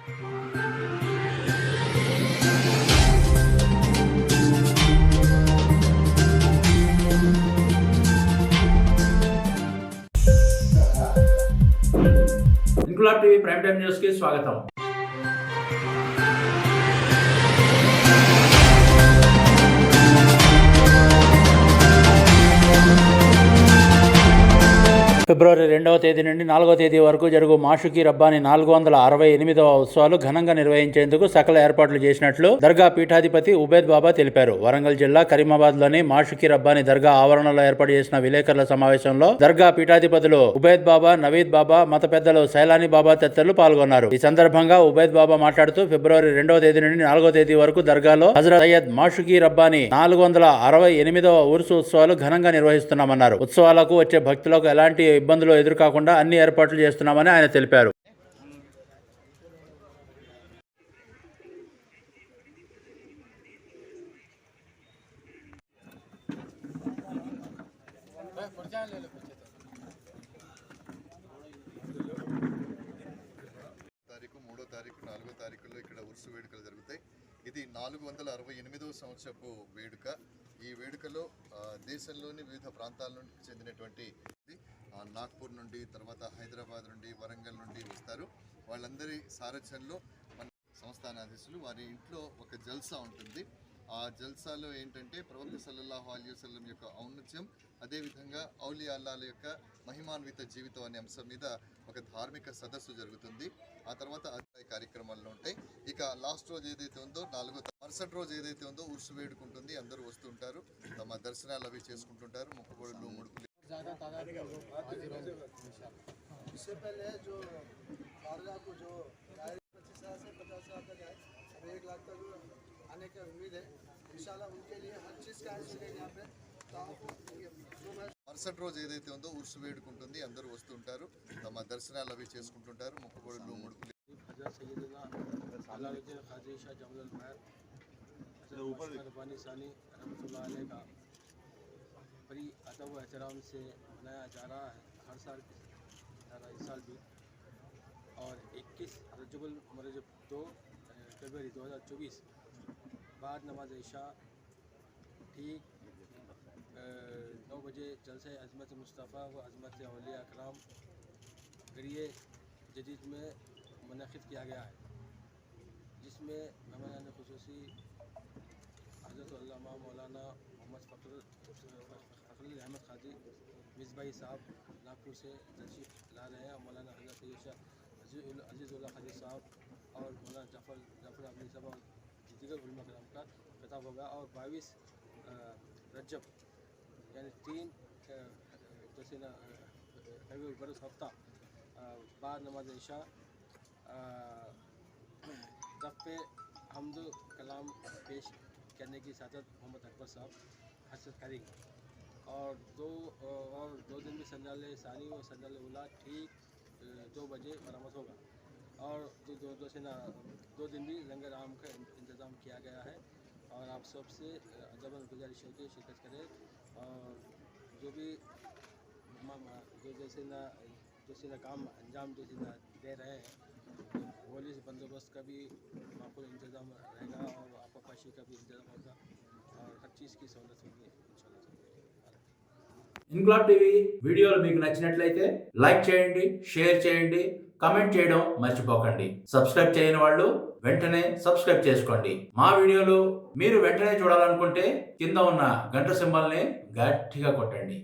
Inquilab TV prime time news కి స్వాగతం. ఫిబ్రవరి 2వ తేదీ నుండి 4వ తేదీ వరకు జరుగు మాషుకి రబ్బానీ 468వ ఉత్సవాలు ఘనంగా నిర్వహించేందుకు సకల ఏర్పాట్లు చేసినట్లు దర్గా పీఠాధిపతి ఉబేద్ బాబా తెలిపారు. వరంగల్ జిల్లా కరీమాబాద్ లోని మాషుకి రబ్బానీ దర్గా ఆవరణలో ఏర్పాటు చేసిన విలేకరుల సమావేశంలో దర్గా పీఠాధిపతులు ఉబేద్ బాబా, నవీద్ బాబా, మత పెద్దలు సైలానీ బాబా తదితరులు పాల్గొన్నారు. ఈ సందర్భంగా ఉబేద్ బాబా మాట్లాడుతూ ఫిబ్రవరి 2వ తేదీ నుండి 4వ తేదీ వరకు దర్గాలో హజరత్ సయ్యద్ మాషుకి రబ్బానీ 468వ ఉరుసు ఉత్సవాలు ఘనంగా నిర్వహిస్తున్నామన్నారు. ఉత్సవాలకు వచ్చే భక్తులకు ఎలాంటి ఇబ్బందులు ఎదురుకాకుండా అన్ని ఏర్పాట్లు చేస్తున్నామని ఆయన తెలిపారు. తారీఖు 4వ తారీఖులో ఇక్కడ ఉర్సు వేడుకలు జరుగుతాయి. ఇది 468వ సంవత్సరపు వేడుక. ఈ వేడుకలో దేశంలోని వివిధ ప్రాంతాల నుండి చెందినటువంటి నాగ్పూర్ నుండి, తర్వాత హైదరాబాద్ నుండి, వరంగల్ నుండి వస్తారు. వాళ్ళందరి సారథ్యంలో మన సంస్థానాధీశులు వారి ఇంట్లో ఒక జల్సా ఉంటుంది. ఆ జల్సాలో ఏంటంటే ప్రవక్త సల్లల్లాహు అలైహి వసల్లం యొక్క ఔన్నత్యం, అదేవిధంగా ఔలియా అల్లాహ్ యొక్క మహిమాన్విత జీవితం అనే అంశం మీద ఒక ధార్మిక సదస్సు జరుగుతుంది. ఆ తర్వాత కార్యక్రమాల్లో ఉంటాయి. ఇక లాస్ట్ రోజు ఏదైతే ఉందో మరుసటి రోజు ఏదైతే ఉందో ఉర్సు వేడుకుంటుంది. అందరూ వస్తుంటారు, తమ దర్శనాలు అవి చేసుకుంటుంటారు, మొక్కుబడులు ముడుపులు. इससे पहले जो बारगाह को जो 25,000 से 50,000 तक है, अब 1 लाख तक आने की उम्मीद है इंशाल्लाह. उनके लिए हर चीज़ का यहाँ पे మరుసటి రోజు ఏదైతే ఉందో ఉర్సు వేడుకుంటుంది. అందరూ వస్తుంటారు, తమ దర్శనాలు అవి చేసుకుంటుంటారు, మొక్కుబడులు ముడుపులు. बड़ी अदब व एहतराम से मनाया जा रहा है हर साल की तरह इस साल भी. और 21 रजबुल मरजब 2 फरवरी 2024 बाद नमाज इशा ठीक 9 बजे जलसे अज़मत मुस्तफ़ा व अज़मत औलिया कराम गरिए जदीद में मुनक़िद किया गया है, जिसमें मेहमान ख़ुसूसी हज़रत अल्लामा मौलाना मोहम्मद फ़खर अहमद खादी मिसबाही साहब नागपुर से तशरीफ़ ला रहे हैं. मौलाना हज़रत अज़ीज़ुल्लाह खादी साहब और मौलाना जाफ़र अबली साहब और दीगर उलमा कराम का खिताब होगा. और 22 रजब यानी 3 जैसे ना बरस हफ्ता बाद नमाज इशा दफ़े हम्द कलाम पेश करने की सादत मोहम्मद अकबर साहब हसरत करेंगे. और दो दिन भी संजाल सानी और संजाल उला ठीक 2 बजे बरामद होगा. और दो दिन भी लंगर आम का इंतज़ाम किया गया है. और आप सबसे अदबन गुजारिश है कि शिरकत करें. और जो भी जैसे ना काम अंजाम दे रहे हैं, पुलिस बंदोबस्त का भी माकूल इंतज़ाम रहेगा और आपापाशी का भी इंतज़ाम होगा और हर चीज़ की सहूलत होगी इंशाल्लाह. ఇంక్లాబ్ టీవీ వీడియోలు మీకు నచ్చినట్లయితే లైక్ చేయండి, షేర్ చేయండి, కామెంట్ చేయడం మర్చిపోకండి. సబ్స్క్రైబ్ చేయని వాళ్ళు వెంటనే సబ్స్క్రైబ్ చేసుకోండి. మా వీడియోలు మీరు వెంటనే చూడాలనుకుంటే కింద ఉన్న గంట సింబల్ని గట్టిగా కొట్టండి.